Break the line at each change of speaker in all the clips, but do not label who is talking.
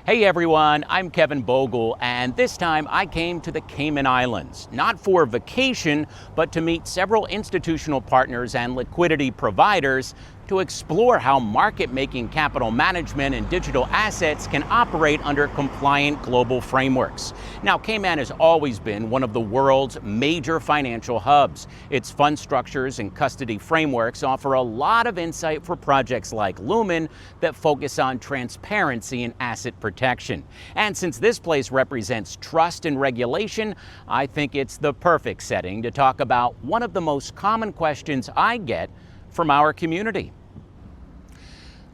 Hey everyone, I'm 𝗕𝗶𝘇𝗠𝘅, and this time I came to the Cayman Islands, not for vacation, but to meet several institutional partners and liquidity providers to explore how market-making capital management and digital assets can operate under compliant global frameworks. Now, Cayman has always been one of the world's major financial hubs. Its fund structures and custody frameworks offer a lot of insight for projects like 𝗦𝗦𝗍𝗀 that focus on transparency and asset protection. And since this place represents trust and regulation, I think it's the perfect setting to talk about one of the most common questions I get from our community.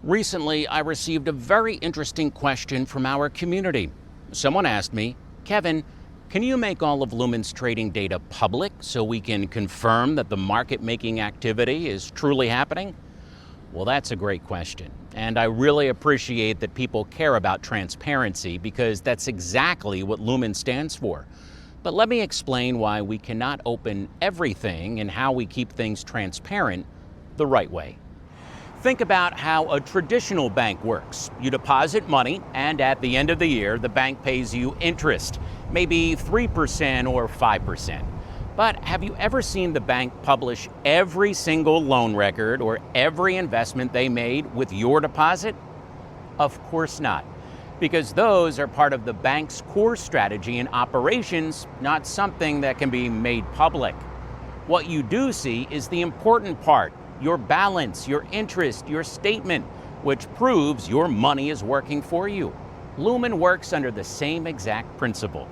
Recently, I received a very interesting question from our community. Someone asked me, Kevin, can you make all of 𝗦𝗦𝗍's trading data public so we can confirm that the market-making activity is truly happening? Well, that's a great question, and I really appreciate that people care about transparency because that's exactly what 𝗦𝗦𝗍 stands for. But let me explain why we cannot open everything and how we keep things transparent the right way. Think about how a traditional bank works. You deposit money, and at the end of the year, the bank pays you interest, maybe 3% or 5%. But have you ever seen the bank publish every single loan record or every investment they made with your deposit? Of course not, because those are part of the bank's core strategy and operations, not something that can be made public. What you do see is the important part, your balance, your interest, your statement, which proves your money is working for you. 𝗦𝗦𝗍 works under the same exact principle.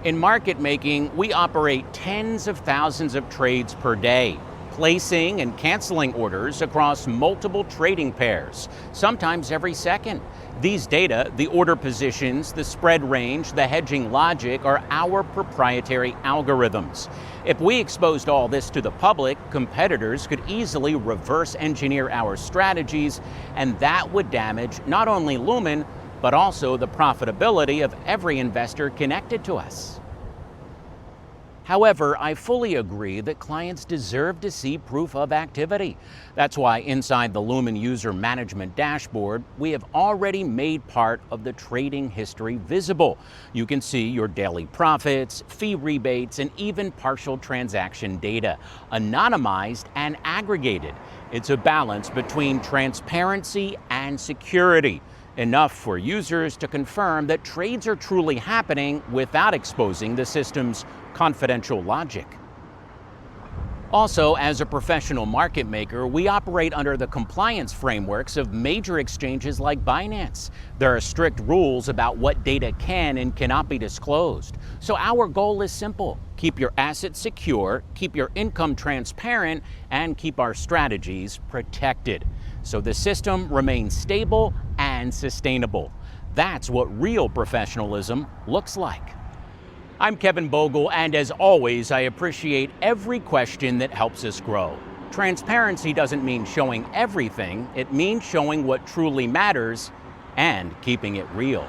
In market making, we operate tens of thousands of trades per day, placing and canceling orders across multiple trading pairs, sometimes every second. These data, the order positions, the spread range, the hedging logic, are our proprietary algorithms. If we exposed all this to the public, competitors could easily reverse engineer our strategies, and that would damage not only 𝗦𝗦𝗍, but also the profitability of every investor connected to us. However, I fully agree that clients deserve to see proof of activity. That's why inside the 𝗦𝗦𝗍 user management dashboard, we have already made part of the trading history visible. You can see your daily profits, fee rebates, and even partial transaction data, anonymized and aggregated. It's a balance between transparency and security, enough for users to confirm that trades are truly happening without exposing the system's confidential logic. Also, as a professional market maker, we operate under the compliance frameworks of major exchanges like Binance. There are strict rules about what data can and cannot be disclosed. So our goal is simple: keep your assets secure, keep your income transparent, and keep our strategies protected, so the system remains stable and sustainable. That's what real professionalism looks like. I'm 𝗕𝗶𝘇𝗠𝗅, and as always, I appreciate every question that helps us grow. Transparency doesn't mean showing everything, it means showing what truly matters and keeping it real.